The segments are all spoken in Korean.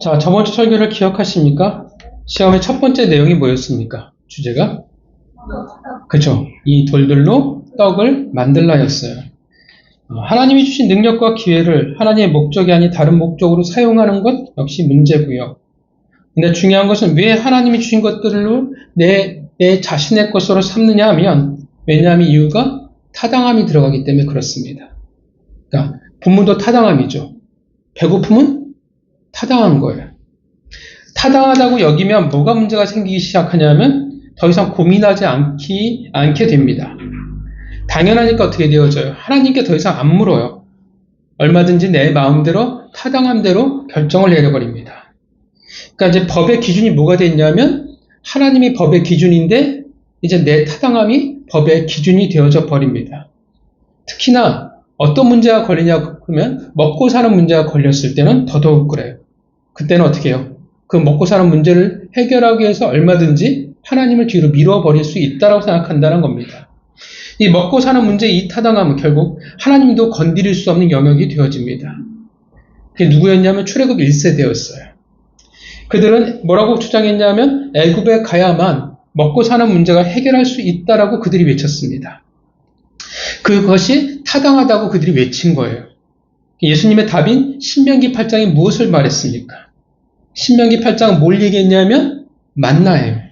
자, 저번 주 설교를 기억하십니까? 시험의 첫 번째 내용이 뭐였습니까? 주제가? 그죠. 이 돌들로 떡을 만들라였어요. 하나님이 주신 능력과 기회를 하나님의 목적이 아닌 다른 목적으로 사용하는 것 역시 문제고요. 근데 중요한 것은 왜 하나님이 주신 것들로 내 자신의 것으로 삼느냐 하면, 왜냐하면 이유가 타당함이 들어가기 때문에 그렇습니다. 그러니까 본문도 타당함이죠. 배고픔은 타당한 거예요. 타당하다고 여기면 뭐가 문제가 생기기 시작하냐면 더 이상 고민하지 않게 됩니다. 당연하니까 어떻게 되어져요? 하나님께 더 이상 안 물어요. 얼마든지 내 마음대로 타당함대로 결정을 내려버립니다. 그러니까 이제 법의 기준이 뭐가 됐냐면 하나님이 법의 기준인데 이제 내 타당함이 법의 기준이 되어져 버립니다. 특히나 어떤 문제가 걸리냐 그러면 먹고 사는 문제가 걸렸을 때는 더더욱 그래요. 그때는 어떻게 해요? 그 먹고 사는 문제를 해결하기 위해서 얼마든지 하나님을 뒤로 밀어버릴 수 있다고 생각한다는 겁니다. 이 먹고 사는 문제의 이 타당함은 결국 하나님도 건드릴 수 없는 영역이 되어집니다. 그게 누구였냐면 출애굽 1세대였어요. 그들은 뭐라고 주장했냐면 애굽에 가야만 먹고 사는 문제가 해결할 수 있다라고 그들이 외쳤습니다. 그것이 타당하다고 그들이 외친 거예요. 예수님의 답인 신명기 8장이 무엇을 말했습니까? 신명기 8장은 뭘 얘기했냐면 만나예요.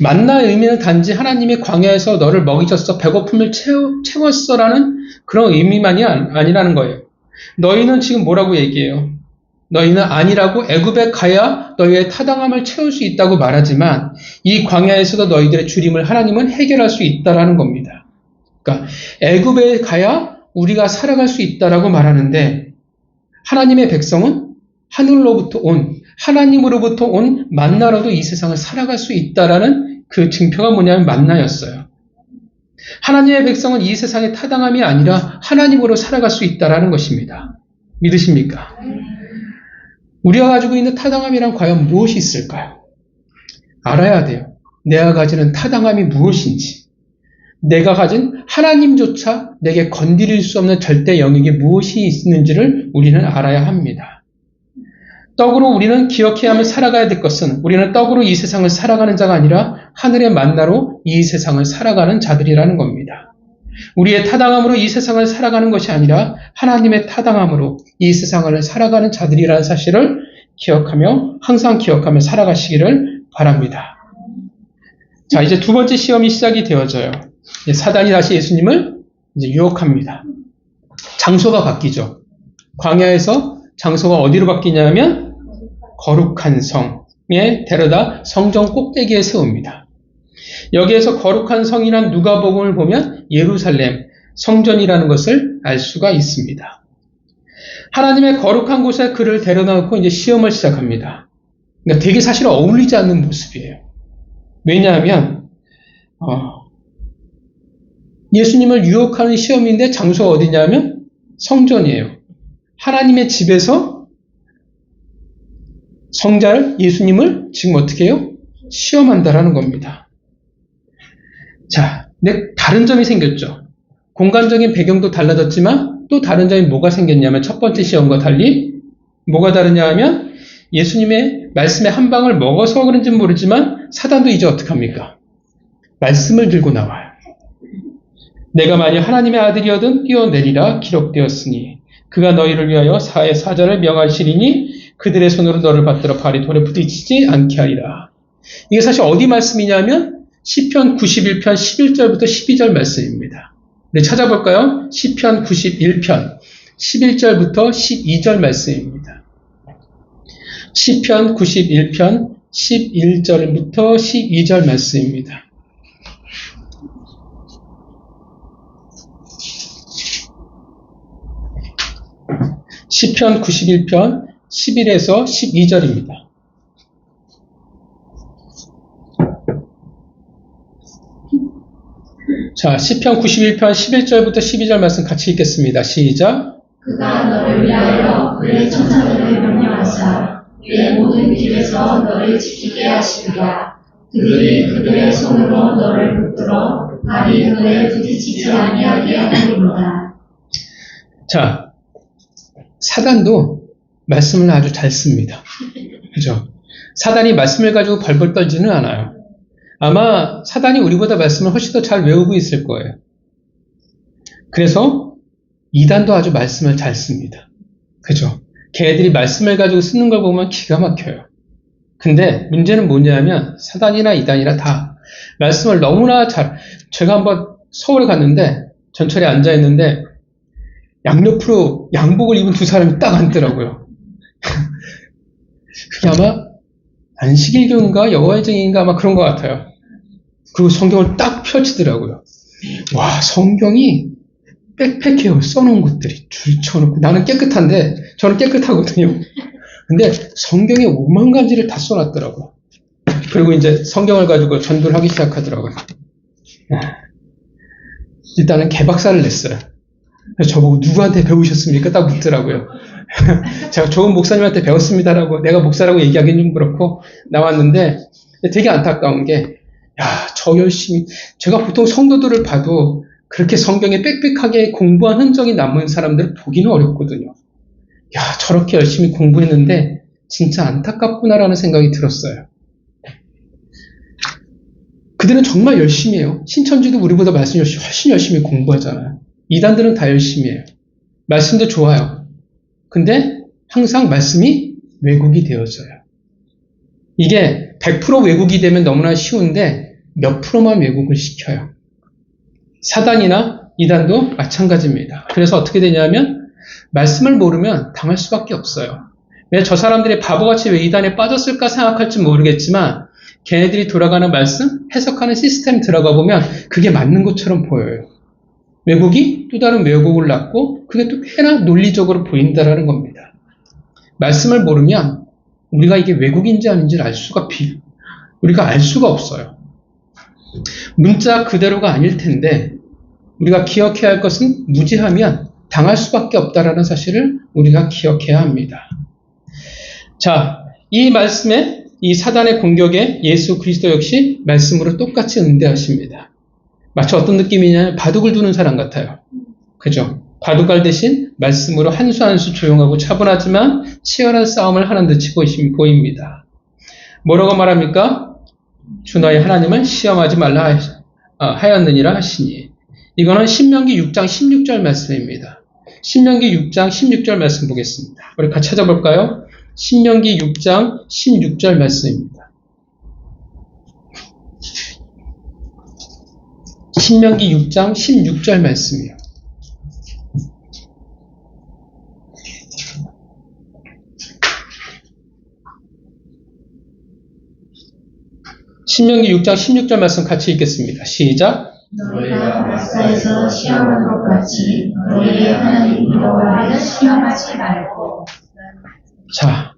만나의 의미는 단지 하나님이 광야에서 너를 먹이셨어, 배고픔을 채웠어라는 그런 의미만이 아니라는 거예요. 너희는 지금 뭐라고 얘기해요? 너희는 아니라고 애굽에 가야 너희의 타당함을 채울 수 있다고 말하지만 이 광야에서도 너희들의 주림을 하나님은 해결할 수 있다라는 겁니다. 그러니까 애굽에 가야 우리가 살아갈 수 있다라고 말하는데 하나님의 백성은 하나님으로부터 온 만나로도 이 세상을 살아갈 수 있다라는 그 증표가 뭐냐면 만나였어요. 하나님의 백성은 이 세상의 타당함이 아니라 하나님으로 살아갈 수 있다라는 것입니다. 믿으십니까? 우리가 가지고 있는 타당함이란 과연 무엇이 있을까요? 알아야 돼요. 내가 가지는 타당함이 무엇인지. 내가 가진 하나님조차 내게 건드릴 수 없는 절대 영역이 무엇이 있는지를 우리는 알아야 합니다. 떡으로 우리는 기억해야 하며 살아가야 될 것은 우리는 떡으로 이 세상을 살아가는 자가 아니라 하늘의 만나로 이 세상을 살아가는 자들이라는 겁니다. 우리의 타당함으로 이 세상을 살아가는 것이 아니라 하나님의 타당함으로 이 세상을 살아가는 자들이라는 사실을 항상 기억하며 살아가시기를 바랍니다. 자, 이제 두 번째 시험이 시작이 되어져요. 사단이 다시 예수님을 이제 유혹합니다. 장소가 바뀌죠. 광야에서 장소가 어디로 바뀌냐면 거룩한 성에 데려다 성전 꼭대기에 세웁니다. 여기에서 거룩한 성이란 누가복음을 보면 예루살렘 성전이라는 것을 알 수가 있습니다. 하나님의 거룩한 곳에 그를 데려다 놓고 이제 시험을 시작합니다. 그러니까 되게 사실 어울리지 않는 모습이에요. 왜냐하면 예수님을 유혹하는 시험인데 장소가 어디냐면 성전이에요. 하나님의 집에서 성자를 예수님을 지금 어떻게 해요? 시험한다라는 겁니다. 자, 근데 다른 점이 생겼죠. 공간적인 배경도 달라졌지만 또 다른 점이 뭐가 생겼냐면 첫 번째 시험과 달리 뭐가 다르냐 하면 예수님의 말씀의 한 방을 먹어서 그런지는 모르지만 사단도 이제 어떡합니까? 말씀을 들고 나와요. 내가 만일 하나님의 아들이어든 뛰어내리라 기록되었으니 그가 너희를 위하여 사자를 명하시리니 그들의 손으로 너를 받들어 발이 돌에 부딪히지 않게 하리라. 이게 사실 어디 말씀이냐면 시편 91편 11절부터 12절 말씀입니다. 우리 찾아볼까요? 시편 91편 11절부터 12절 말씀입니다. 시편 91편 11절부터 12절 말씀입니다. 시편 91편 11에서 12절입니다. 자, 시편 91편 11절부터 12절 말씀 같이 읽겠습니다. 시작. 그가 너를 위하여 그의 천사들을 명령하사 그의 모든 길에서 너를 지키게 하시리라. 그들이 그들의 손으로 너를 붙들어 발이 돌에 부딪히지 아니하게 하리로다. 자, 사단도 말씀을 아주 잘 씁니다. 그죠? 사단이 말씀을 가지고 벌벌 떨지는 않아요. 아마 사단이 우리보다 말씀을 훨씬 더 잘 외우고 있을 거예요. 그래서 이단도 아주 말씀을 잘 씁니다. 그죠? 걔네들이 말씀을 가지고 쓰는 걸 보면 기가 막혀요. 근데 문제는 뭐냐면 사단이나 이단이나 다 말씀을 너무나 제가 한번 서울에 갔는데 전철에 앉아있는데 양옆으로 양복을 입은 두 사람이 딱 앉더라고요. 그게 아마 안식일교인가 여호와의 증인가 아마 그런 것 같아요. 그리고 성경을 딱 펼치더라고요. 와, 성경이 빽빽해요. 써놓은 것들이 줄 쳐놓고. 나는 깨끗한데 저는 깨끗하거든요. 근데 성경에 오만 가지를 다 써놨더라고요. 그리고 이제 성경을 가지고 전도를 하기 시작하더라고요. 일단은 개박살을 냈어요. 그래서 저보고 누구한테 배우셨습니까? 딱 묻더라고요. 제가 좋은 목사님한테 배웠습니다라고 내가 목사라고 얘기하기는 좀 그렇고 나왔는데 되게 안타까운 게 저 열심히 제가 보통 성도들을 봐도 그렇게 성경에 빽빽하게 공부한 흔적이 남은 사람들을 보기는 어렵거든요. 저렇게 열심히 공부했는데 진짜 안타깝구나라는 생각이 들었어요. 그들은 정말 열심히 해요. 신천지도 우리보다 말씀 훨씬 열심히 공부하잖아요. 이단들은 다 열심히 해요. 말씀도 좋아요. 근데 항상 말씀이 왜곡이 되어져요. 이게 100% 왜곡이 되면 너무나 쉬운데 몇 프로만 왜곡을 시켜요. 사단이나 이단도 마찬가지입니다. 그래서 어떻게 되냐면 말씀을 모르면 당할 수밖에 없어요. 왜 저 사람들이 바보같이 왜 이단에 빠졌을까 생각할지 모르겠지만 걔네들이 돌아가는 말씀, 해석하는 시스템 들어가 보면 그게 맞는 것처럼 보여요. 왜곡이 또 다른 왜곡을 낳고 그게 또 꽤나 논리적으로 보인다라는 겁니다. 말씀을 모르면 우리가 이게 왜곡인지 아닌지를 우리가 알 수가 없어요. 문자 그대로가 아닐 텐데 우리가 기억해야 할 것은 무지하면 당할 수밖에 없다라는 사실을 우리가 기억해야 합니다. 자, 이 말씀에 이 사단의 공격에 예수 그리스도 역시 말씀으로 똑같이 응대하십니다. 마치 어떤 느낌이냐면 바둑을 두는 사람 같아요. 그죠? 바둑알 대신 말씀으로 한 수 한 수 조용하고 차분하지만 치열한 싸움을 하는 듯이 보입니다. 뭐라고 말합니까? 주 너희 하나님을 시험하지 말라 하였느니라 하시니. 이거는 신명기 6장 16절 말씀입니다. 신명기 6장 16절 말씀 보겠습니다. 우리 같이 찾아볼까요? 신명기 6장 16절 말씀입니다. 신명기 6장 16절 말씀이요. 신명기 6장 16절 말씀 같이 읽겠습니다. 시작. 너희가 마사에서 시험한 것 같이 너희의 하나님 여호와를 시험하지 말고. 자,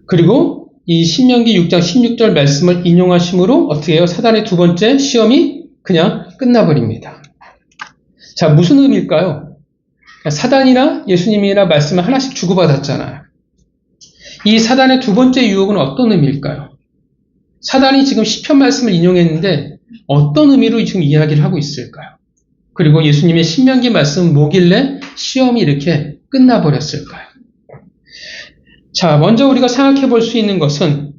그리고 이 신명기 6장 16절 말씀을 인용하심으로 어떻게 해요? 사단의 두 번째 시험이 그냥 끝나버립니다. 자, 무슨 의미일까요? 사단이나 예수님이나 말씀을 하나씩 주고받았잖아요. 이 사단의 두 번째 유혹은 어떤 의미일까요? 사단이 지금 시편 말씀을 인용했는데 어떤 의미로 지금 이야기를 하고 있을까요? 그리고 예수님의 신명기 말씀은 뭐길래 시험이 이렇게 끝나버렸을까요? 자, 먼저 우리가 생각해 볼 수 있는 것은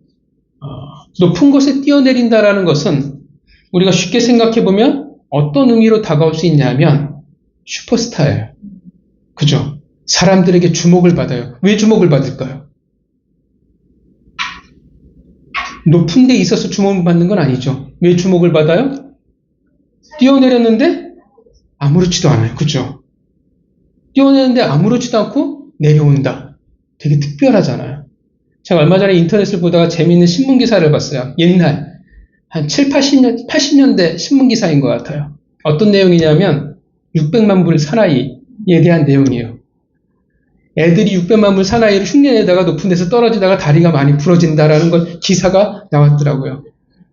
높은 곳에 뛰어내린다라는 것은 우리가 쉽게 생각해 보면 어떤 의미로 다가올 수 있냐면 슈퍼스타예요. 그죠? 사람들에게 주목을 받아요. 왜 주목을 받을까요? 높은 데 있어서 주목을 받는 건 아니죠. 왜 주목을 받아요? 뛰어내렸는데 아무렇지도 않아요. 그죠? 뛰어내렸는데 아무렇지도 않고 내려온다. 되게 특별하잖아요. 제가 얼마 전에 인터넷을 보다가 재미있는 신문기사를 봤어요. 옛날 한 80년대 신문기사인 것 같아요. 어떤 내용이냐면 600만 불 사나이에 대한 내용이에요. 애들이 600만 불 사나이를 흉내내다가 높은 데서 떨어지다가 다리가 많이 부러진다라는 걸 기사가 나왔더라고요.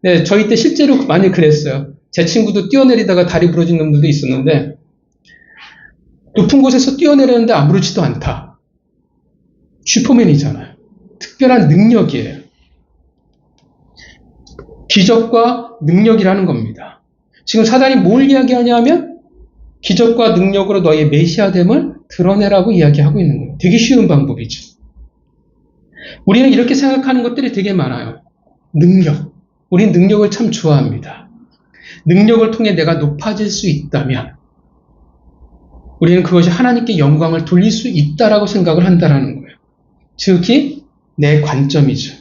네, 저희 때 실제로 많이 그랬어요. 제 친구도 뛰어내리다가 다리 부러진 놈들도 있었는데 높은 곳에서 뛰어내렸는데 아무렇지도 않다. 슈퍼맨이잖아요. 특별한 능력이에요. 기적과 능력이라는 겁니다. 지금 사단이 뭘 이야기하냐 하면 기적과 능력으로 너의 메시아됨을 드러내라고 이야기하고 있는 거예요. 되게 쉬운 방법이죠. 우리는 이렇게 생각하는 것들이 되게 많아요. 능력. 우린 능력을 참 좋아합니다. 능력을 통해 내가 높아질 수 있다면 우리는 그것이 하나님께 영광을 돌릴 수 있다라고 생각을 한다는 거예요. 즉이 내 관점이죠.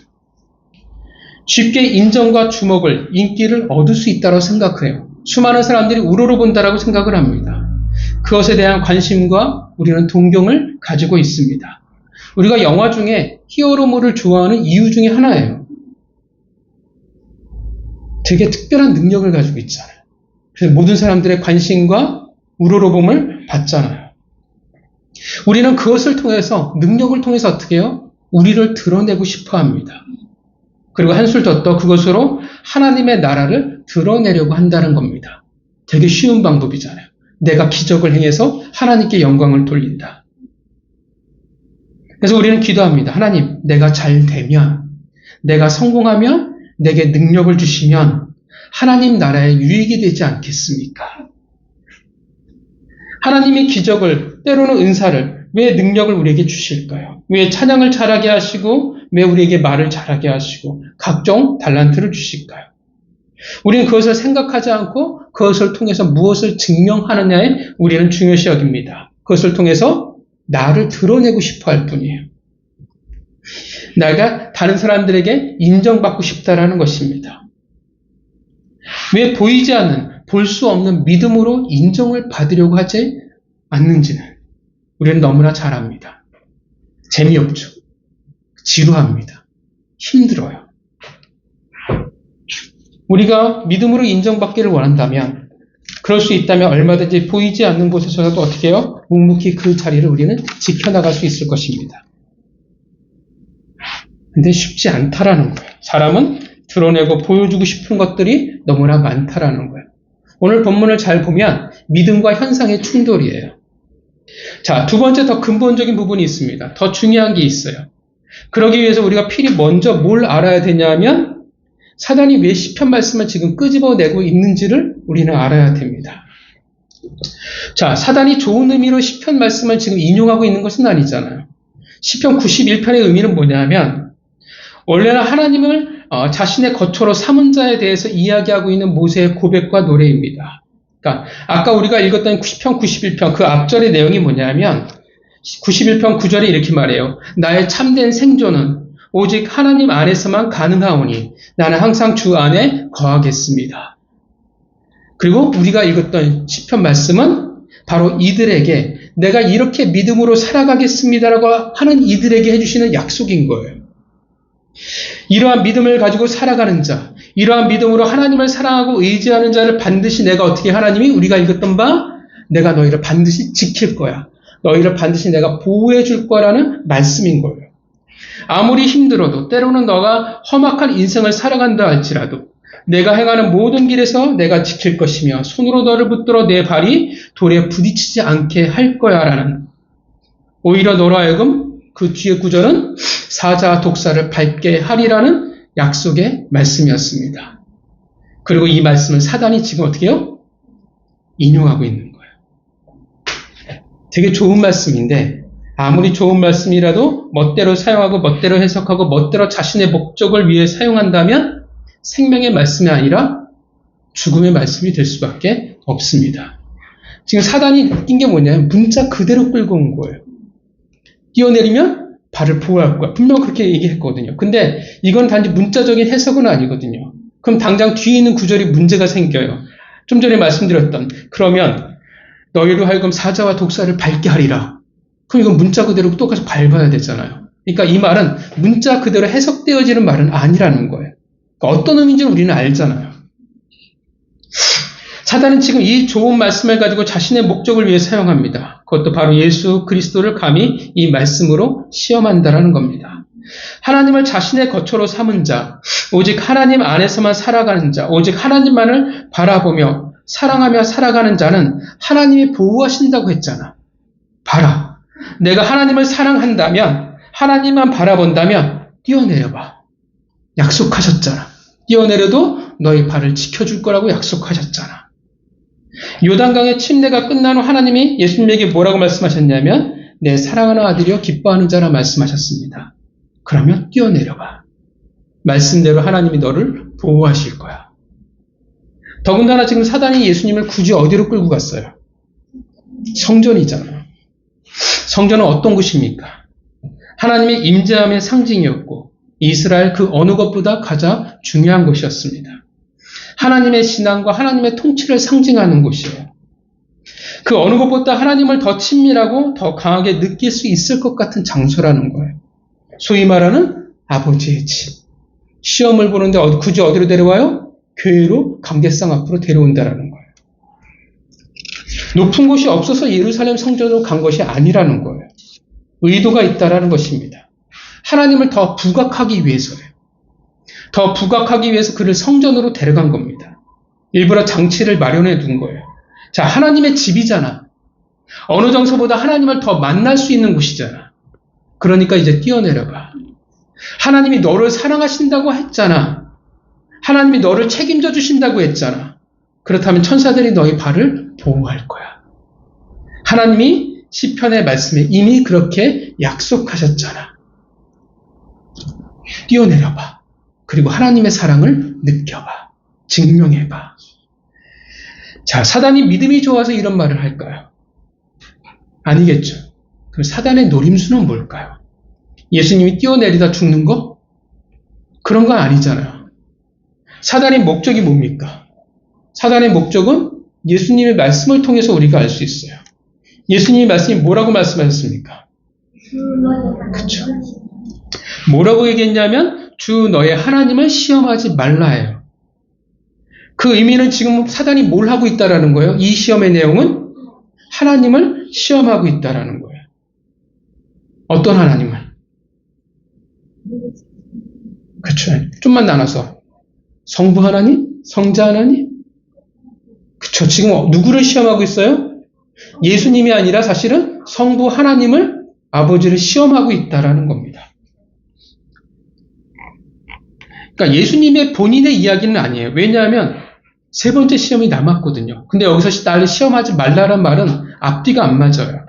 쉽게 인정과 주목을, 인기를 얻을 수 있다고 생각해요. 수많은 사람들이 우러러본다라고 생각을 합니다. 그것에 대한 관심과 우리는 동경을 가지고 있습니다. 우리가 영화 중에 히어로물을 좋아하는 이유 중에 하나예요. 되게 특별한 능력을 가지고 있잖아요. 그래서 모든 사람들의 관심과 우러러봄을 받잖아요. 우리는 그것을 통해서, 능력을 통해서 어떻게 해요? 우리를 드러내고 싶어 합니다. 그리고 한술 더 떠 그것으로 하나님의 나라를 드러내려고 한다는 겁니다. 되게 쉬운 방법이잖아요. 내가 기적을 행해서 하나님께 영광을 돌린다. 그래서 우리는 기도합니다. 하나님, 내가 잘 되면, 내가 성공하면, 내게 능력을 주시면 하나님 나라에 유익이 되지 않겠습니까? 하나님이 기적을, 때로는 은사를, 왜 능력을 우리에게 주실까요? 왜 찬양을 잘하게 하시고, 왜 우리에게 말을 잘하게 하시고, 각종 달란트를 주실까요? 우리는 그것을 생각하지 않고 그것을 통해서 무엇을 증명하느냐에 우리는 중요시 여깁니다. 그것을 통해서 나를 드러내고 싶어 할 뿐이에요. 내가 다른 사람들에게 인정받고 싶다라는 것입니다. 왜 보이지 않는, 볼 수 없는 믿음으로 인정을 받으려고 하지 않는지는 우리는 너무나 잘 압니다. 재미없죠. 지루합니다. 힘들어요. 우리가 믿음으로 인정받기를 원한다면, 그럴 수 있다면 얼마든지 보이지 않는 곳에서라도 어떻게 해요? 묵묵히 그 자리를 우리는 지켜나갈 수 있을 것입니다. 근데 쉽지 않다라는 거예요. 사람은 드러내고 보여주고 싶은 것들이 너무나 많다라는 거예요. 오늘 본문을 잘 보면 믿음과 현상의 충돌이에요. 자, 두 번째 더 근본적인 부분이 있습니다. 더 중요한 게 있어요. 그러기 위해서 우리가 필히 먼저 뭘 알아야 되냐면 사단이 왜 시편 말씀을 지금 끄집어내고 있는지를 우리는 알아야 됩니다. 자, 사단이 좋은 의미로 시편 말씀을 지금 인용하고 있는 것은 아니잖아요. 시편 91편의 의미는 뭐냐면 원래는 하나님을 자신의 거처로 삼은 자에 대해서 이야기하고 있는 모세의 고백과 노래입니다. 그러니까 아까 우리가 읽었던 시편 91편 그 앞절의 내용이 뭐냐면 91편 9절에 이렇게 말해요. 나의 참된 생존은 오직 하나님 안에서만 가능하오니 나는 항상 주 안에 거하겠습니다. 그리고 우리가 읽었던 시편 말씀은 바로 이들에게 내가 이렇게 믿음으로 살아가겠습니다라고 하는 이들에게 해주시는 약속인 거예요. 이러한 믿음을 가지고 살아가는 자, 이러한 믿음으로 하나님을 사랑하고 의지하는 자를 반드시 내가 어떻게 하나님이 우리가 읽었던 바 내가 너희를 반드시 지킬 거야. 너희를 반드시 내가 보호해 줄 거라는 말씀인 거예요. 아무리 힘들어도 때로는 너가 험악한 인생을 살아간다 할지라도 내가 행하는 모든 길에서 내가 지킬 것이며 손으로 너를 붙들어 내 발이 돌에 부딪히지 않게 할 거야 라는 오히려 너로 하여금 그 뒤에 구절은 사자와 독사를 밟게 하리라는 약속의 말씀이었습니다. 그리고 이 말씀을 사단이 지금 어떻게 해요? 인용하고 있는 거예요. 되게 좋은 말씀인데 아무리 좋은 말씀이라도 멋대로 사용하고 멋대로 해석하고 멋대로 자신의 목적을 위해 사용한다면 생명의 말씀이 아니라 죽음의 말씀이 될 수밖에 없습니다. 지금 사단이 느낀 게 뭐냐면 문자 그대로 끌고 온 거예요. 뛰어내리면 발을 보호할 거야. 분명 그렇게 얘기했거든요. 근데 이건 단지 문자적인 해석은 아니거든요. 그럼 당장 뒤에 있는 구절이 문제가 생겨요. 좀 전에 말씀드렸던 그러면 너희로 하여금 사자와 독사를 밟게 하리라. 그럼 이건 문자 그대로 똑같이 밟아야 되잖아요. 그러니까 이 말은 문자 그대로 해석되어지는 말은 아니라는 거예요. 그러니까 어떤 의미인지는 우리는 알잖아요. 사단은 지금 이 좋은 말씀을 가지고 자신의 목적을 위해 사용합니다. 그것도 바로 예수 그리스도를 감히 이 말씀으로 시험한다라는 겁니다. 하나님을 자신의 거처로 삼은 자, 오직 하나님 안에서만 살아가는 자, 오직 하나님만을 바라보며 사랑하며 살아가는 자는 하나님이 보호하신다고 했잖아. 봐라. 내가 하나님을 사랑한다면, 하나님만 바라본다면 뛰어내려봐. 약속하셨잖아. 뛰어내려도 너희 발을 지켜줄 거라고 약속하셨잖아. 요단강의 침례가 끝난 후 하나님이 예수님에게 뭐라고 말씀하셨냐면 내 사랑하는 아들이여 기뻐하는 자라 말씀하셨습니다. 그러면 뛰어내려봐. 말씀대로 하나님이 너를 보호하실 거야. 더군다나 지금 사단이 예수님을 굳이 어디로 끌고 갔어요? 성전이잖아요. 성전은 어떤 곳입니까? 하나님의 임재함의 상징이었고 이스라엘 그 어느 것보다 가장 중요한 곳이었습니다. 하나님의 신앙과 하나님의 통치를 상징하는 곳이에요. 그 어느 것보다 하나님을 더 친밀하고 더 강하게 느낄 수 있을 것 같은 장소라는 거예요. 소위 말하는 아버지의 집. 시험을 보는데 굳이 어디로 데려와요? 교회로 감개상 앞으로 데려온다라는 거예요. 높은 곳이 없어서 예루살렘 성전으로 간 것이 아니라는 거예요. 의도가 있다라는 것입니다. 하나님을 더 부각하기 위해서예요. 더 부각하기 위해서 그를 성전으로 데려간 겁니다. 일부러 장치를 마련해 둔 거예요. 자, 하나님의 집이잖아. 어느 장소보다 하나님을 더 만날 수 있는 곳이잖아. 그러니까 이제 뛰어내려봐. 하나님이 너를 사랑하신다고 했잖아. 하나님이 너를 책임져 주신다고 했잖아. 그렇다면 천사들이 너의 발을 보호할 거야. 하나님이 시편의 말씀에 이미 그렇게 약속하셨잖아. 뛰어내려봐. 그리고 하나님의 사랑을 느껴봐. 증명해봐. 자, 사단이 믿음이 좋아서 이런 말을 할까요? 아니겠죠. 그럼 사단의 노림수는 뭘까요? 예수님이 뛰어내리다 죽는 거? 그런 건 아니잖아요. 사단의 목적이 뭡니까? 사단의 목적은 예수님의 말씀을 통해서 우리가 알 수 있어요. 예수님의 말씀이 뭐라고 말씀하셨습니까? 그렇죠. 뭐라고 얘기했냐면 주 너의 하나님을 시험하지 말라 해요. 그 의미는 지금 사단이 뭘 하고 있다라는 거예요? 이 시험의 내용은 하나님을 시험하고 있다라는 거예요. 어떤 하나님을? 그렇죠. 좀만 나눠서 성부 하나님? 성자 하나님? 그렇죠. 지금 누구를 시험하고 있어요? 예수님이 아니라 사실은 성부 하나님을 아버지를 시험하고 있다라는 겁니다. 그러니까 예수님의 본인의 이야기는 아니에요. 왜냐하면 세 번째 시험이 남았거든요. 근데 여기서 나를 시험하지 말라는 말은 앞뒤가 안 맞아요.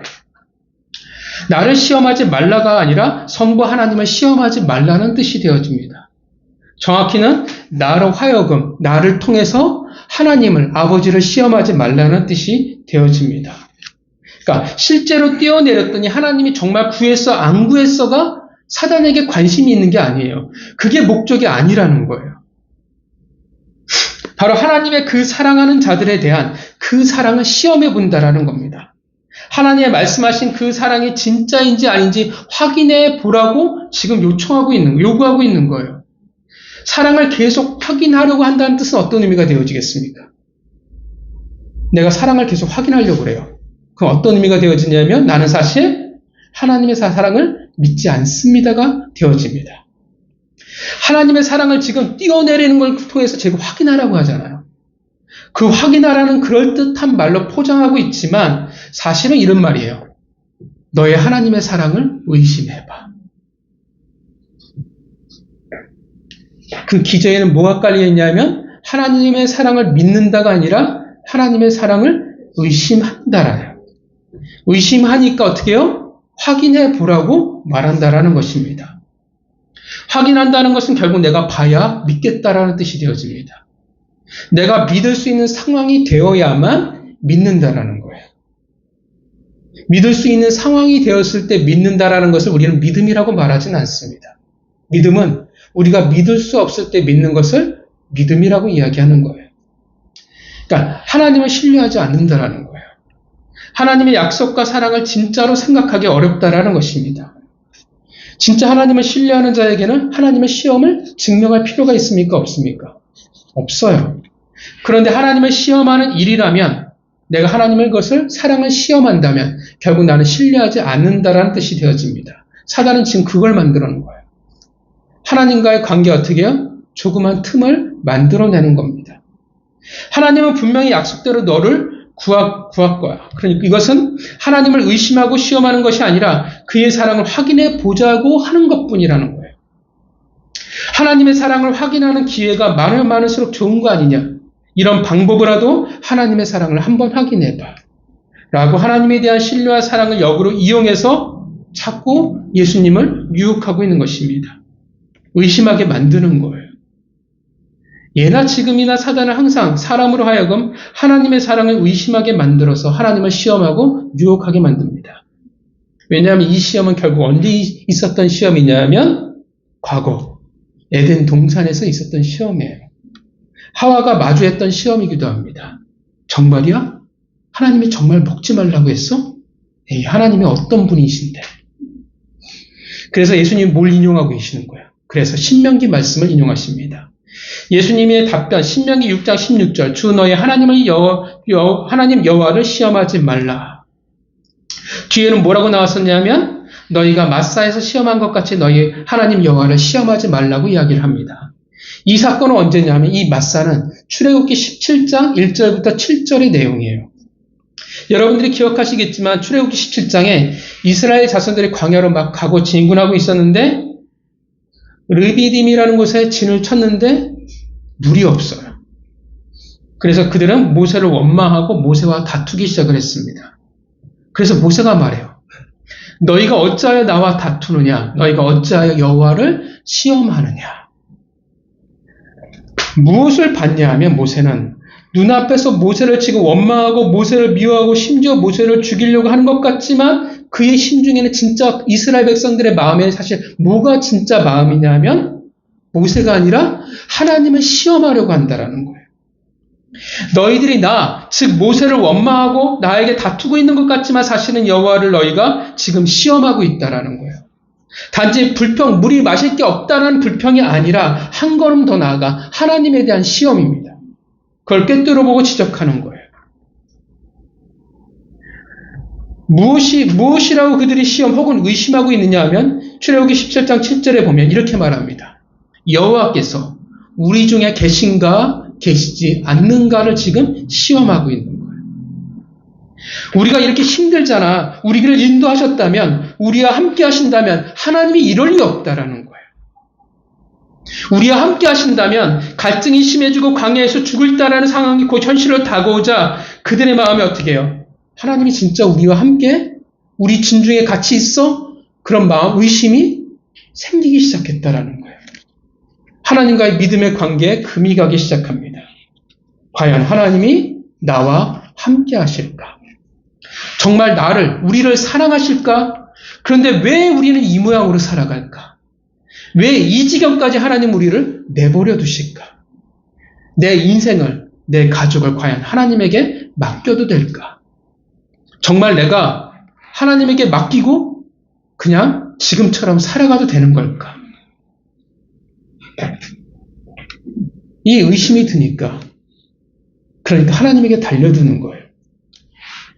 나를 시험하지 말라가 아니라 성부 하나님을 시험하지 말라는 뜻이 되어집니다. 정확히는 나로 하여금 나를 통해서 하나님을 아버지를 시험하지 말라는 뜻이 되어집니다. 그러니까 실제로 뛰어내렸더니 하나님이 정말 구했어 안 구했어가 사단에게 관심이 있는 게 아니에요. 그게 목적이 아니라는 거예요. 바로 하나님의 그 사랑하는 자들에 대한 그 사랑을 시험해 본다라는 겁니다. 하나님의 말씀하신 그 사랑이 진짜인지 아닌지 확인해 보라고 지금 요구하고 있는 거예요. 사랑을 계속 확인하려고 한다는 뜻은 어떤 의미가 되어지겠습니까? 내가 사랑을 계속 확인하려고 그래요. 그럼 어떤 의미가 되어지냐면 나는 사실 하나님의 사랑을 믿지 않습니다가 되어집니다. 하나님의 사랑을 지금 뛰어내리는 걸 통해서 제가 확인하라고 하잖아요. 그 확인하라는 그럴듯한 말로 포장하고 있지만 사실은 이런 말이에요. 너의 하나님의 사랑을 의심해봐. 그 기저에는 뭐가 깔려있냐면 하나님의 사랑을 믿는다가 아니라 하나님의 사랑을 의심한다라요. 의심하니까 어떻게 해요? 확인해 보라고 말한다라는 것입니다. 확인한다는 것은 결국 내가 봐야 믿겠다라는 뜻이 되어집니다. 내가 믿을 수 있는 상황이 되어야만 믿는다라는 거예요. 믿을 수 있는 상황이 되었을 때 믿는다라는 것을 우리는 믿음이라고 말하진 않습니다. 믿음은 우리가 믿을 수 없을 때 믿는 것을 믿음이라고 이야기하는 거예요. 그러니까 하나님을 신뢰하지 않는다라는 거예요. 하나님의 약속과 사랑을 진짜로 생각하기 어렵다라는 것입니다. 진짜 하나님을 신뢰하는 자에게는 하나님의 시험을 증명할 필요가 있습니까? 없습니까? 없어요. 그런데 하나님을 시험하는 일이라면 내가 하나님의 것을 사랑을 시험한다면 결국 나는 신뢰하지 않는다라는 뜻이 되어집니다. 사단은 지금 그걸 만들어 놓은 거예요. 하나님과의 관계 어떻게 해요? 조그만 틈을 만들어내는 겁니다. 하나님은 분명히 약속대로 너를 구할 거야. 그러니까 이것은 하나님을 의심하고 시험하는 것이 아니라 그의 사랑을 확인해 보자고 하는 것뿐이라는 거예요. 하나님의 사랑을 확인하는 기회가 많을수록 좋은 거 아니냐. 이런 방법으로라도 하나님의 사랑을 한번 확인해봐. 라고 하나님에 대한 신뢰와 사랑을 역으로 이용해서 자꾸 예수님을 유혹하고 있는 것입니다. 의심하게 만드는 거예요. 예나 지금이나 사단은 항상 사람으로 하여금 하나님의 사랑을 의심하게 만들어서 하나님을 시험하고 유혹하게 만듭니다. 왜냐하면 이 시험은 결국 언제 있었던 시험이냐면 과거 에덴 동산에서 있었던 시험이에요. 하와가 마주했던 시험이기도 합니다. 정말이야? 하나님이 정말 먹지 말라고 했어? 에이, 하나님이 어떤 분이신데? 그래서 예수님이 뭘 인용하고 계시는 거예요? 그래서 신명기 말씀을 인용하십니다. 예수님의 답변 신명기 6장 16절 주 너의 하나님 여호와를 시험하지 말라. 뒤에는 뭐라고 나왔었냐면 너희가 마사에서 시험한 것 같이 너희 하나님 여호와를 시험하지 말라고 이야기를 합니다. 이 사건은 언제냐면 이 마사는 출애굽기 17장 1절부터 7절의 내용이에요. 여러분들이 기억하시겠지만 출애굽기 17장에 이스라엘 자손들이 광야로 막 가고 진군하고 있었는데 르비딤이라는 곳에 진을 쳤는데 물이 없어요. 그래서 그들은 모세를 원망하고 모세와 다투기 시작을 했습니다. 그래서 모세가 말해요. 너희가 어찌하여 나와 다투느냐? 너희가 어찌하여 여호와를 시험하느냐? 무엇을 봤냐 하면 모세는 눈앞에서 모세를 지금 원망하고 모세를 미워하고 심지어 모세를 죽이려고 하는 것 같지만 그의 심중에는 진짜 이스라엘 백성들의 마음에 사실 뭐가 진짜 마음이냐면 모세가 아니라 하나님을 시험하려고 한다라는 거예요. 너희들이 즉 모세를 원망하고 나에게 다투고 있는 것 같지만 사실은 여호와를 너희가 지금 시험하고 있다라는 거예요. 단지 물이 마실 게 없다는 불평이 아니라 한 걸음 더 나아가 하나님에 대한 시험입니다. 그걸 꿰뚫어보고 지적하는 거예요. 무엇이라고 그들이 시험 혹은 의심하고 있느냐 하면 출애굽기 17장 7절에 보면 이렇게 말합니다. 여호와께서 우리 중에 계신가 계시지 않는가를 지금 시험하고 있는 거예요. 우리가 이렇게 힘들잖아. 우리를 인도하셨다면 우리와 함께 하신다면 하나님이 이럴 리 없다라는 거예요. 우리와 함께 하신다면 갈증이 심해지고 광야에서 죽을다라는 상황이 곧 현실로 다가오자 그들의 마음이 어떻게 해요? 하나님이 진짜 우리와 함께 우리 진중에 같이 있어? 그런 마음 의심이 생기기 시작했다라는 거예요. 하나님과의 믿음의 관계에 금이 가기 시작합니다. 과연 하나님이 나와 함께 하실까? 정말 우리를 사랑하실까? 그런데 왜 우리는 이 모양으로 살아갈까? 왜 이 지경까지 하나님 우리를 내버려 두실까? 내 인생을, 내 가족을 과연 하나님에게 맡겨도 될까? 정말 내가 하나님에게 맡기고 그냥 지금처럼 살아가도 되는 걸까? 이 의심이 드니까 그러니까 하나님에게 달려드는 거예요.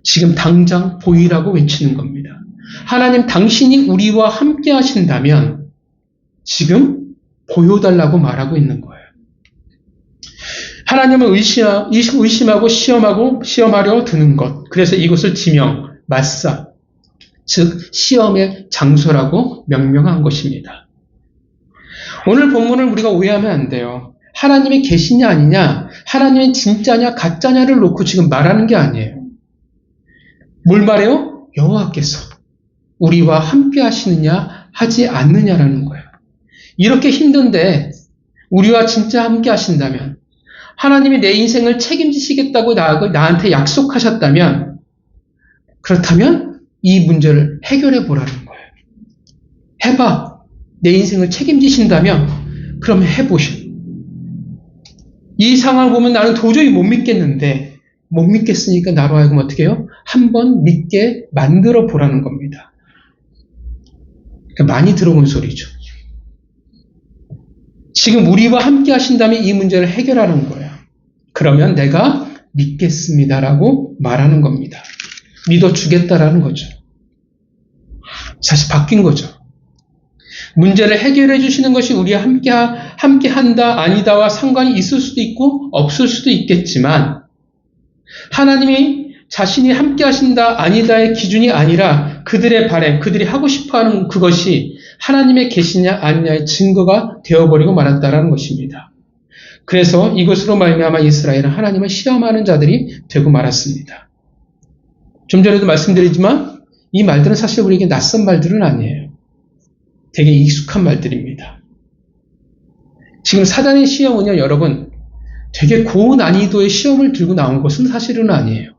지금 당장 보이라고 외치는 겁니다. 하나님 당신이 우리와 함께 하신다면 지금 보여달라고 말하고 있는 거예요. 하나님을 의심하고 시험하려 드는 것. 그래서 이것을 지명, 마사, 즉 시험의 장소라고 명명한 것입니다. 오늘 본문을 우리가 오해하면 안 돼요. 하나님이 계시냐 아니냐, 하나님이 진짜냐 가짜냐를 놓고 지금 말하는 게 아니에요. 뭘 말해요? 여호와께서 우리와 함께 하시느냐 하지 않느냐라는 거예요. 이렇게 힘든데 우리와 진짜 함께 하신다면 하나님이 내 인생을 책임지시겠다고 나한테 약속하셨다면 그렇다면 이 문제를 해결해 보라는 거예요. 해봐. 내 인생을 책임지신다면 그럼 해보셔. 이 상황을 보면 나는 도저히 못 믿겠는데 못 믿겠으니까 나로 하여금 어떻게 해요? 한번 믿게 만들어 보라는 겁니다. 그러니까 많이 들어본 소리죠. 지금 우리와 함께 하신다면 이 문제를 해결하는 거예요. 그러면 내가 믿겠습니다라고 말하는 겁니다. 믿어주겠다라는 거죠. 사실 바뀐 거죠. 문제를 해결해 주시는 것이 우리와 함께 한다, 아니다와 상관이 있을 수도 있고 없을 수도 있겠지만 하나님이 자신이 함께 하신다, 아니다의 기준이 아니라 그들의 바람, 그들이 하고 싶어하는 그것이 하나님의 계시냐 아니냐의 증거가 되어버리고 말았다라는 것입니다. 그래서 이것으로 말미암아 이스라엘은 하나님을 시험하는 자들이 되고 말았습니다. 좀 전에도 말씀드리지만 이 말들은 사실 우리에게 낯선 말들은 아니에요. 되게 익숙한 말들입니다. 지금 사단의 시험은요, 여러분, 되게 고난이도의 시험을 들고 나온 것은 사실은 아니에요.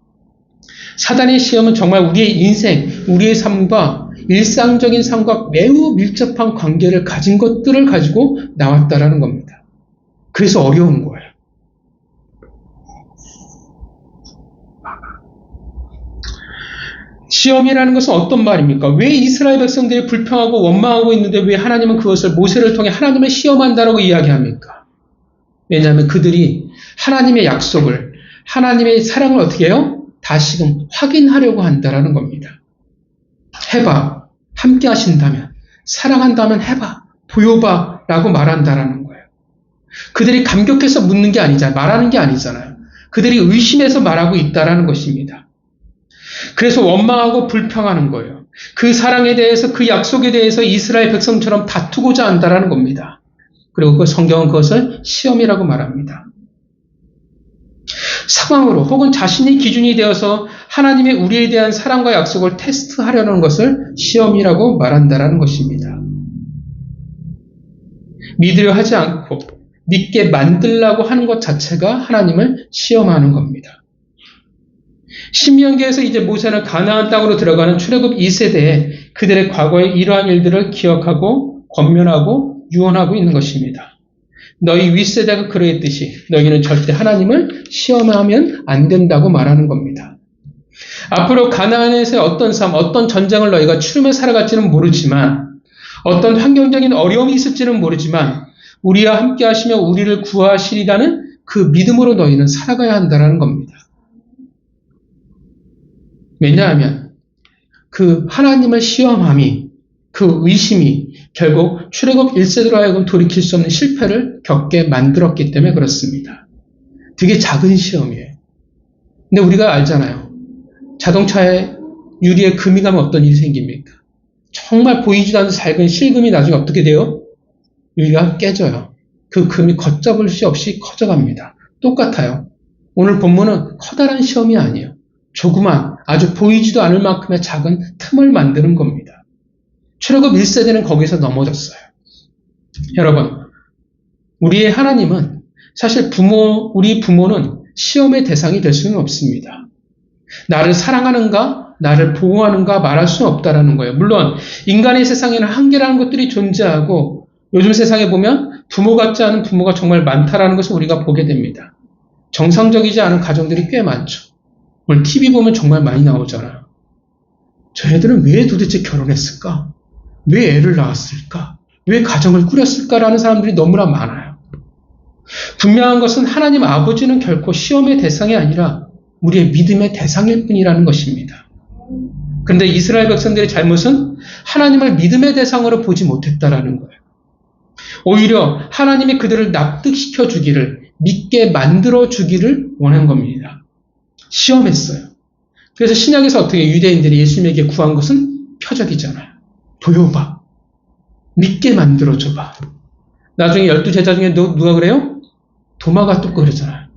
사단의 시험은 정말 우리의 인생, 우리의 삶과 일상적인 삶과 매우 밀접한 관계를 가진 것들을 가지고 나왔다라는 겁니다. 그래서 어려운 거예요. 시험이라는 것은 어떤 말입니까? 왜 이스라엘 백성들이 불평하고 원망하고 있는데 왜 하나님은 그것을 모세를 통해 하나님을 시험한다라고 이야기합니까? 왜냐하면 그들이 하나님의 약속을, 하나님의 사랑을 어떻게 해요? 다시금 확인하려고 한다라는 겁니다. 해봐. 함께 하신다면, 사랑한다면 해봐. 보여봐. 라고 말한다라는 거예요. 그들이 감격해서 묻는 게 아니잖아요. 말하는 게 아니잖아요. 그들이 의심해서 말하고 있다라는 것입니다. 그래서 원망하고 불평하는 거예요. 그 사랑에 대해서, 그 약속에 대해서 이스라엘 백성처럼 다투고자 한다라는 겁니다. 그리고 그 성경은 그것을 시험이라고 말합니다. 상황으로 혹은 자신이 기준이 되어서 하나님의 우리에 대한 사랑과 약속을 테스트하려는 것을 시험이라고 말한다라는 것입니다. 믿으려 하지 않고 믿게 만들라고 하는 것 자체가 하나님을 시험하는 겁니다. 신명기에서 이제 모세는 가나안 땅으로 들어가는 출애굽 2세대에 그들의 과거의 이러한 일들을 기억하고 권면하고 유언하고 있는 것입니다. 너희 윗세대가 그러했듯이 너희는 절대 하나님을 시험하면 안 된다고 말하는 겁니다. 앞으로 가나안에서의 어떤 삶, 어떤 전쟁을 너희가 치르며 살아갈지는 모르지만 어떤 환경적인 어려움이 있을지는 모르지만 우리와 함께 하시며 우리를 구하시리라는 그 믿음으로 너희는 살아가야 한다는 겁니다. 왜냐하면 그 하나님을 시험함이, 그 의심이 결국 출애굽 1세대로 하여금 돌이킬 수 없는 실패를 겪게 만들었기 때문에 그렇습니다. 되게 작은 시험이에요. 근데 우리가 알잖아요. 자동차에 유리에 금이 가면 어떤 일이 생깁니까? 정말 보이지도 않는 작은 실금이 나중에 어떻게 돼요? 유리가 깨져요. 그 금이 걷잡을 수 없이 커져갑니다. 똑같아요. 오늘 본문은 커다란 시험이 아니에요. 조그만, 아주 보이지도 않을 만큼의 작은 틈을 만드는 겁니다. 출애굽 1세대는 거기서 넘어졌어요. 여러분, 우리의 하나님은 사실 우리 부모는 시험의 대상이 될 수는 없습니다. 나를 사랑하는가, 나를 보호하는가 말할 수는 없다라는 거예요. 물론 인간의 세상에는 한계라는 것들이 존재하고 요즘 세상에 보면 부모 같지 않은 부모가 정말 많다라는 것을 우리가 보게 됩니다. 정상적이지 않은 가정들이 꽤 많죠. 오늘 TV 보면 정말 많이 나오잖아요. 저 애들은 왜 도대체 결혼했을까? 왜 애를 낳았을까? 왜 가정을 꾸렸을까라는 사람들이 너무나 많아요. 분명한 것은 하나님 아버지는 결코 시험의 대상이 아니라 우리의 믿음의 대상일 뿐이라는 것입니다. 그런데 이스라엘 백성들의 잘못은 하나님을 믿음의 대상으로 보지 못했다라는 거예요. 오히려 하나님이 그들을 납득시켜 주기를, 믿게 만들어 주기를 원한 겁니다. 시험했어요. 그래서 신약에서 어떻게 유대인들이 예수님에게 구한 것은 표적이잖아요. 보여봐. 믿게 만들어줘봐. 나중에 12제자 중에 누가 그래요? 도마가 또 그러잖아요.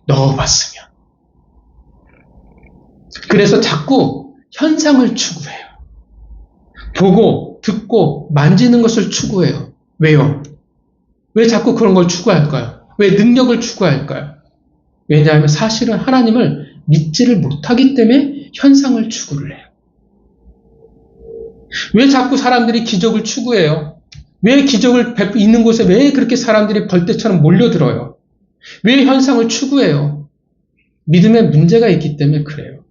넣어봤으면. 그래서 자꾸 현상을 추구해요. 보고, 듣고, 만지는 것을 추구해요. 왜요? 왜 자꾸 그런 걸 추구할까요? 왜 능력을 추구할까요? 왜냐하면 사실은 하나님을 믿지를 못하기 때문에 현상을 추구를 해요. 왜 자꾸 사람들이 기적을 추구해요? 왜 기적을 있는 곳에 왜 그렇게 사람들이 벌떼처럼 몰려들어요? 왜 현상을 추구해요? 믿음에 문제가 있기 때문에 그래요.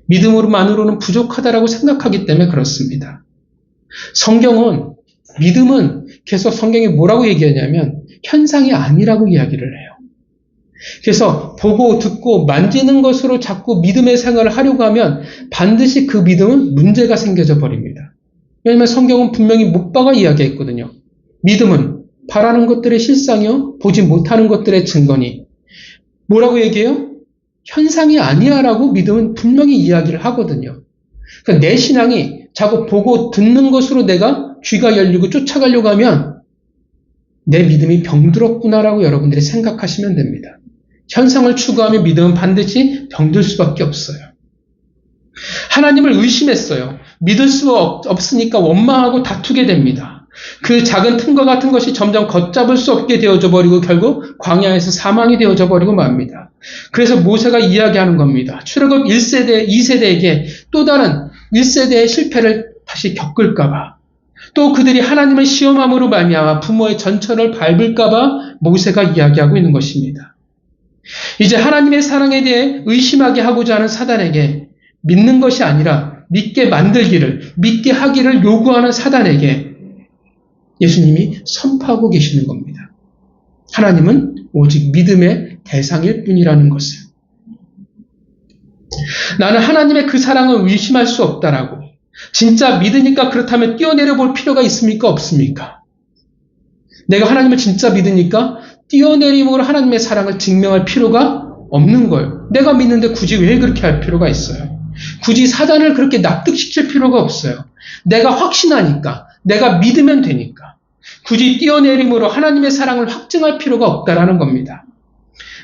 믿음으로만으로는 부족하다라고 생각하기 때문에 그렇습니다. 믿음은 계속 성경이 뭐라고 얘기하냐면 현상이 아니라고 이야기를 해요. 그래서 보고 듣고 만지는 것으로 자꾸 믿음의 생활을 하려고 하면 반드시 그 믿음은 문제가 생겨져 버립니다. 왜냐하면 성경은 분명히 못 박아 이야기했거든요. 믿음은 바라는 것들의 실상이요 보지 못하는 것들의 증거니. 뭐라고 얘기해요? 현상이 아니야 라고 믿음은 분명히 이야기를 하거든요. 그러니까 내 신앙이 자꾸 보고 듣는 것으로 내가 귀가 열리고 쫓아가려고 하면 내 믿음이 병들었구나라고 여러분들이 생각하시면 됩니다. 현상을 추구하며 믿음은 반드시 병들 수밖에 없어요. 하나님을 의심했어요. 믿을 수 없으니까 원망하고 다투게 됩니다. 그 작은 틈과 같은 것이 점점 걷잡을 수 없게 되어져 버리고 결국 광야에서 사망이 되어져 버리고 맙니다. 그래서 모세가 이야기하는 겁니다. 출애굽 1세대, 2세대에게 또 다른 1세대의 실패를 다시 겪을까봐, 또 그들이 하나님을 시험함으로 말미암아 부모의 전철을 밟을까봐 모세가 이야기하고 있는 것입니다. 이제 하나님의 사랑에 대해 의심하게 하고자 하는 사단에게 믿는 것이 아니라 믿게 만들기를, 믿게 하기를 요구하는 사단에게 예수님이 선포하고 계시는 겁니다. 하나님은 오직 믿음의 대상일 뿐이라는 것을. 나는 하나님의 그 사랑을 의심할 수 없다라고. 진짜 믿으니까 그렇다면 뛰어내려 볼 필요가 있습니까? 없습니까? 내가 하나님을 진짜 믿으니까 뛰어내림으로 하나님의 사랑을 증명할 필요가 없는 거예요. 내가 믿는데 굳이 왜 그렇게 할 필요가 있어요? 굳이 사단을 그렇게 납득시킬 필요가 없어요. 내가 확신하니까, 내가 믿으면 되니까. 굳이 뛰어내림으로 하나님의 사랑을 확증할 필요가 없다라는 겁니다.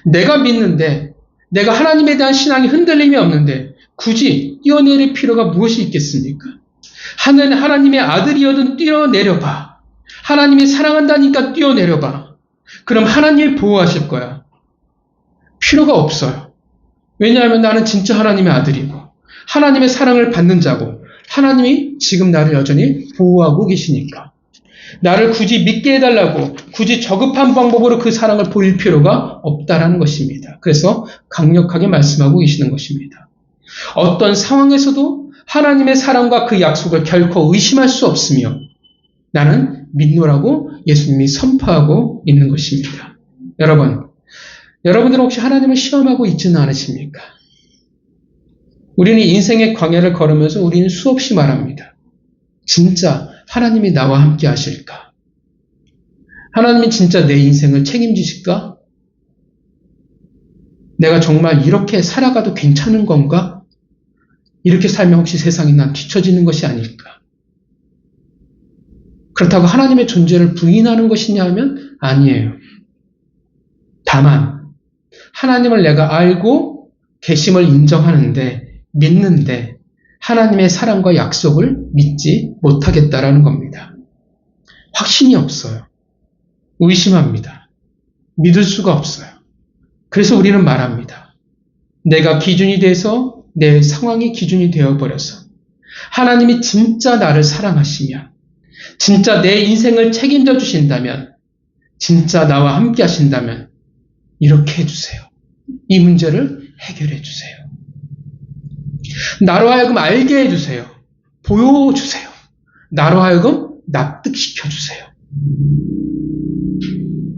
내가 믿는데, 내가 하나님에 대한 신앙이 흔들림이 없는데 굳이 뛰어내릴 필요가 무엇이 있겠습니까? 하나님의 아들이어든 뛰어내려봐. 하나님이 사랑한다니까 뛰어내려봐. 그럼 하나님이 보호하실 거야. 필요가 없어요. 왜냐하면 나는 진짜 하나님의 아들이고 하나님의 사랑을 받는 자고 하나님이 지금 나를 여전히 보호하고 계시니까. 나를 굳이 믿게 해달라고 굳이 저급한 방법으로 그 사랑을 보일 필요가 없다라는 것입니다. 그래서 강력하게 말씀하고 계시는 것입니다. 어떤 상황에서도 하나님의 사랑과 그 약속을 결코 의심할 수 없으며 나는 믿노라고 예수님이 선포하고 있는 것입니다. 여러분들은 혹시 하나님을 시험하고 있지는 않으십니까? 우리는 인생의 광야를 걸으면서 우리는 수없이 말합니다. 진짜 하나님이 나와 함께 하실까? 하나님이 진짜 내 인생을 책임지실까? 내가 정말 이렇게 살아가도 괜찮은 건가? 이렇게 살면 혹시 세상이 난 뒤처지는 것이 아닐까? 그렇다고 하나님의 존재를 부인하는 것이냐 하면 아니에요. 다만 하나님을 내가 알고 계심을 인정하는데 믿는데 하나님의 사랑과 약속을 믿지 못하겠다라는 겁니다. 확신이 없어요. 의심합니다. 믿을 수가 없어요. 그래서 우리는 말합니다. 내가 기준이 돼서 내 상황이 기준이 되어버려서 하나님이 진짜 나를 사랑하시면 진짜 내 인생을 책임져 주신다면 진짜 나와 함께 하신다면 이렇게 해주세요. 이 문제를 해결해 주세요. 나로 하여금 알게 해주세요. 보여주세요. 나로 하여금 납득시켜주세요.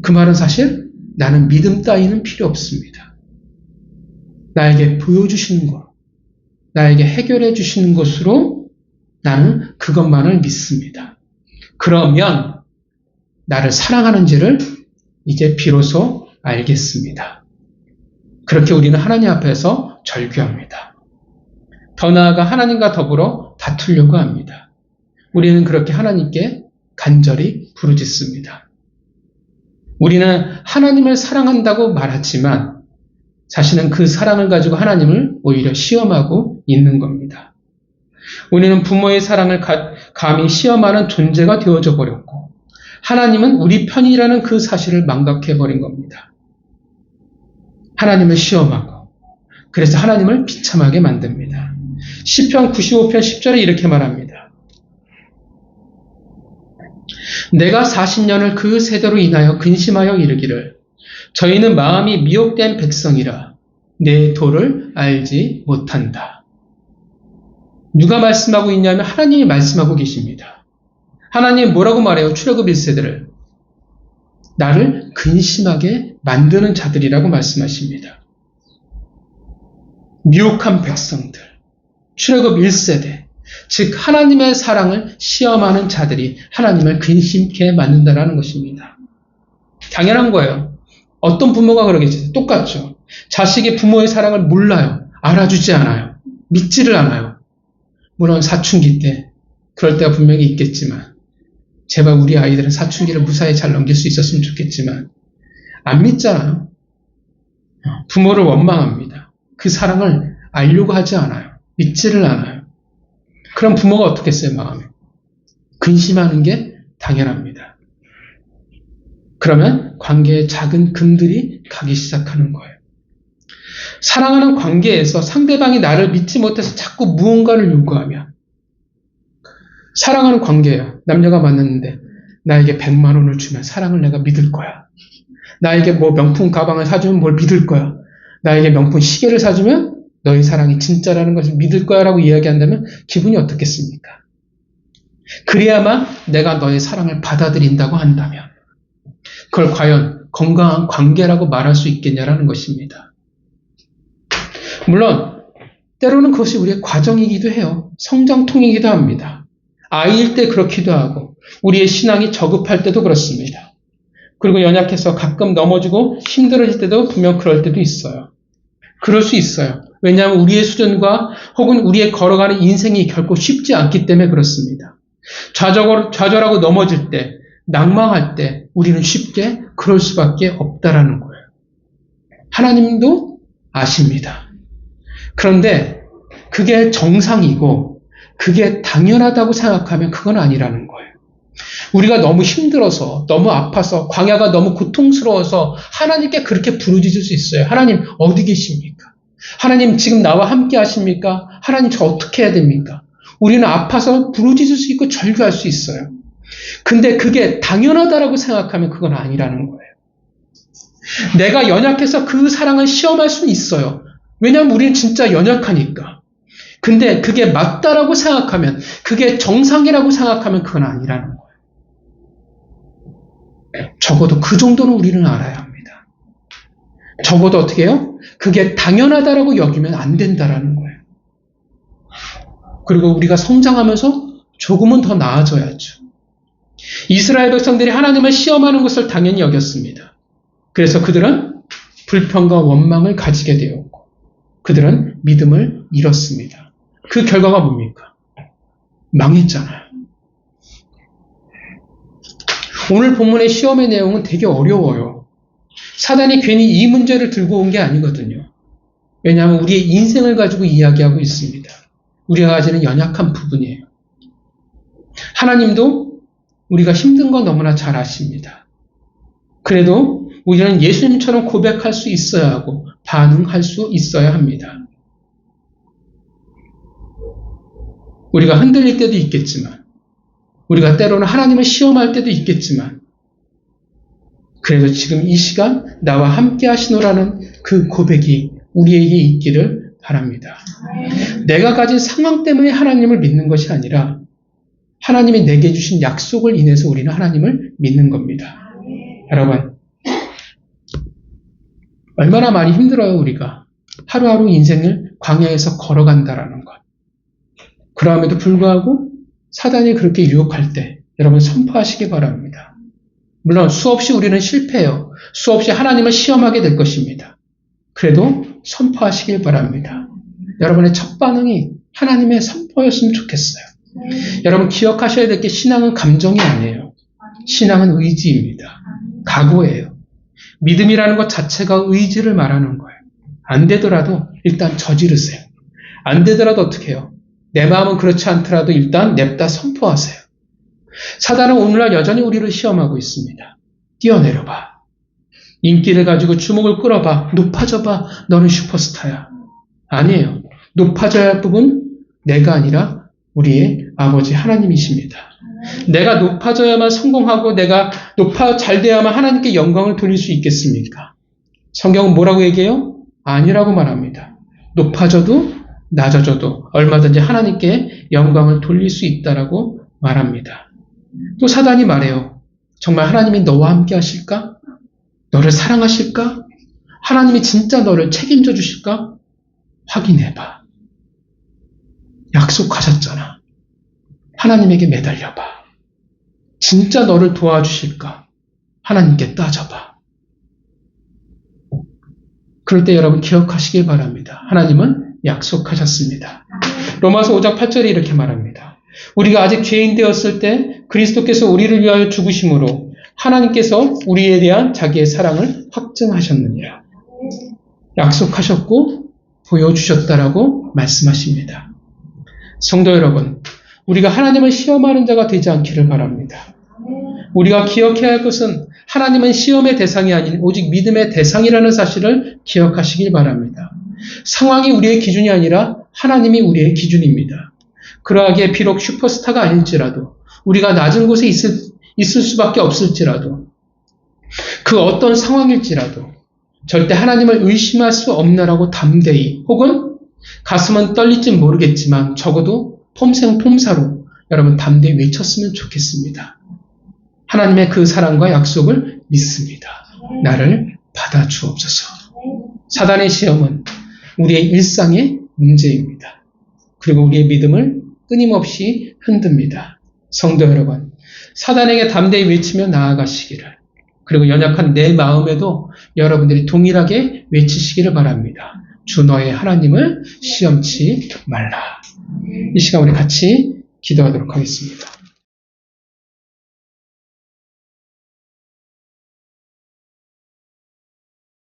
그 말은 사실 나는 믿음 따위는 필요 없습니다. 나에게 보여주시는 것, 나에게 해결해 주시는 것으로 나는 그것만을 믿습니다. 그러면 나를 사랑하는지를 이제 비로소 알겠습니다. 그렇게 우리는 하나님 앞에서 절규합니다. 더 나아가 하나님과 더불어 다투려고 합니다. 우리는 그렇게 하나님께 간절히 부르짖습니다. 우리는 하나님을 사랑한다고 말하지만 자신은 그 사랑을 가지고 하나님을 오히려 시험하고 있는 겁니다. 우리는 부모의 사랑을 감히 시험하는 존재가 되어져 버렸고 하나님은 우리 편이라는 그 사실을 망각해버린 겁니다. 하나님을 시험하고 그래서 하나님을 비참하게 만듭니다. 시편 95편 10절에 이렇게 말합니다. 내가 40년을 그 세대로 인하여 근심하여 이르기를 저희는 마음이 미혹된 백성이라 내 도를 알지 못한다. 누가 말씀하고 있냐면 하나님이 말씀하고 계십니다. 하나님 뭐라고 말해요? 출애굽 1세대를 나를 근심하게 만드는 자들이라고 말씀하십니다. 미혹한 백성들, 출애굽 1세대, 즉 하나님의 사랑을 시험하는 자들이 하나님을 근심케 만든다는 것입니다. 당연한 거예요. 어떤 부모가 그러겠어요? 똑같죠. 자식이 부모의 사랑을 몰라요. 알아주지 않아요. 믿지를 않아요. 물론 사춘기 때 그럴 때가 분명히 있겠지만 제발 우리 아이들은 사춘기를 무사히 잘 넘길 수 있었으면 좋겠지만 안 믿잖아요. 부모를 원망합니다. 그 사랑을 알려고 하지 않아요. 믿지를 않아요. 그럼 부모가 어떻겠어요, 마음에? 근심하는 게 당연합니다. 그러면 관계에 작은 금들이 가기 시작하는 거예요. 사랑하는 관계에서 상대방이 나를 믿지 못해서 자꾸 무언가를 요구하면, 사랑하는 관계예요. 남녀가 만났는데 나에게 100만 원을 주면 사랑을 내가 믿을 거야. 나에게 뭐 명품 가방을 사주면 뭘 믿을 거야. 나에게 명품 시계를 사주면 너의 사랑이 진짜라는 것을 믿을 거야 라고 이야기한다면 기분이 어떻겠습니까? 그래야만 내가 너의 사랑을 받아들인다고 한다면 그걸 과연 건강한 관계라고 말할 수 있겠냐라는 것입니다. 물론 때로는 그것이 우리의 과정이기도 해요. 성장통이기도 합니다. 아이일 때 그렇기도 하고 우리의 신앙이 저급할 때도 그렇습니다. 그리고 연약해서 가끔 넘어지고 힘들어질 때도 분명 그럴 때도 있어요. 그럴 수 있어요. 왜냐하면 우리의 수준과 혹은 우리의 걸어가는 인생이 결코 쉽지 않기 때문에 그렇습니다. 좌절하고 넘어질 때, 낭망할 때 우리는 쉽게 그럴 수밖에 없다라는 거예요. 하나님도 아십니다. 그런데 그게 정상이고 그게 당연하다고 생각하면 그건 아니라는 거예요. 우리가 너무 힘들어서, 너무 아파서, 광야가 너무 고통스러워서 하나님께 그렇게 부르짖을 수 있어요. 하나님 어디 계십니까? 하나님 지금 나와 함께 하십니까? 하나님 저 어떻게 해야 됩니까? 우리는 아파서 부르짖을 수 있고 절규할 수 있어요. 근데 그게 당연하다라고 생각하면 그건 아니라는 거예요. 내가 연약해서 그 사랑을 시험할 수는 있어요. 왜냐하면 우리는 진짜 연약하니까. 근데 그게 맞다라고 생각하면, 그게 정상이라고 생각하면 그건 아니라는 거예요. 적어도 그 정도는 우리는 알아야 합니다. 적어도 어떻게 해요? 그게 당연하다라고 여기면 안 된다라는 거예요. 그리고 우리가 성장하면서 조금은 더 나아져야죠. 이스라엘 백성들이 하나님을 시험하는 것을 당연히 여겼습니다. 그래서 그들은 불평과 원망을 가지게 되었고 그들은 믿음을 잃었습니다. 그 결과가 뭡니까? 망했잖아요. 오늘 본문의 시험의 내용은 되게 어려워요. 사단이 괜히 이 문제를 들고 온 게 아니거든요. 왜냐하면 우리의 인생을 가지고 이야기하고 있습니다. 우리가 가지는 연약한 부분이에요. 하나님도 우리가 힘든 건 너무나 잘 아십니다. 그래도 우리는 예수님처럼 고백할 수 있어야 하고 반응할 수 있어야 합니다. 우리가 흔들릴 때도 있겠지만, 우리가 때로는 하나님을 시험할 때도 있겠지만, 그래도 지금 이 시간 나와 함께 하시노라는 그 고백이 우리에게 있기를 바랍니다. 내가 가진 상황 때문에 하나님을 믿는 것이 아니라 하나님이 내게 주신 약속을 인해서 우리는 하나님을 믿는 겁니다. 여러분, 얼마나 많이 힘들어요, 우리가. 하루하루 인생을 광야에서 걸어간다라는 것. 그럼에도 불구하고 사단이 그렇게 유혹할 때 여러분 선포하시기 바랍니다. 물론 수없이 우리는 실패해요. 수없이 하나님을 시험하게 될 것입니다. 그래도 선포하시길 바랍니다. 여러분의 첫 반응이 하나님의 선포였으면 좋겠어요. 여러분 기억하셔야 될 게 신앙은 감정이 아니에요. 신앙은 의지입니다. 각오예요. 믿음이라는 것 자체가 의지를 말하는 거예요. 안 되더라도 일단 저지르세요. 안 되더라도 어떻게 해요? 내 마음은 그렇지 않더라도 일단 냅다 선포하세요. 사단은 오늘날 여전히 우리를 시험하고 있습니다. 뛰어내려봐. 인기를 가지고 주목을 끌어봐. 높아져봐. 너는 슈퍼스타야. 아니에요. 높아져야 할 부분 내가 아니라 우리의 아버지 하나님이십니다. 내가 높아져야만 성공하고 내가 잘 돼야만 하나님께 영광을 돌릴 수 있겠습니까? 성경은 뭐라고 얘기해요? 아니라고 말합니다. 높아져도 낮아져도 얼마든지 하나님께 영광을 돌릴 수 있다라고 말합니다. 또 사단이 말해요. 정말 하나님이 너와 함께 하실까? 너를 사랑하실까? 하나님이 진짜 너를 책임져 주실까? 확인해봐. 약속하셨잖아. 하나님에게 매달려봐. 진짜 너를 도와주실까? 하나님께 따져봐. 그럴 때 여러분 기억하시길 바랍니다. 하나님은 약속하셨습니다. 로마서 5장 8절에 이렇게 말합니다. 우리가 아직 죄인 되었을 때 그리스도께서 우리를 위하여 죽으심으로 하나님께서 우리에 대한 자기의 사랑을 확증하셨느니라. 약속하셨고 보여주셨다라고 말씀하십니다. 성도 여러분, 우리가 하나님을 시험하는 자가 되지 않기를 바랍니다. 우리가 기억해야 할 것은 하나님은 시험의 대상이 아닌 오직 믿음의 대상이라는 사실을 기억하시길 바랍니다. 상황이 우리의 기준이 아니라 하나님이 우리의 기준입니다. 그러하기에 비록 슈퍼스타가 아닐지라도 우리가 낮은 곳에 있을 수밖에 없을지라도 그 어떤 상황일지라도 절대 하나님을 의심할 수 없나라고 담대히 혹은 가슴은 떨릴지 모르겠지만 적어도 폼생폼사로 여러분 담대히 외쳤으면 좋겠습니다. 하나님의 그 사랑과 약속을 믿습니다. 나를 받아주옵소서. 사단의 시험은 우리의 일상의 문제입니다. 그리고 우리의 믿음을 끊임없이 흔듭니다. 성도 여러분, 사단에게 담대히 외치며 나아가시기를, 그리고 연약한 내 마음에도 여러분들이 동일하게 외치시기를 바랍니다. 주 너의 하나님을 시험치 말라. 이 시간 우리 같이 기도하도록 하겠습니다.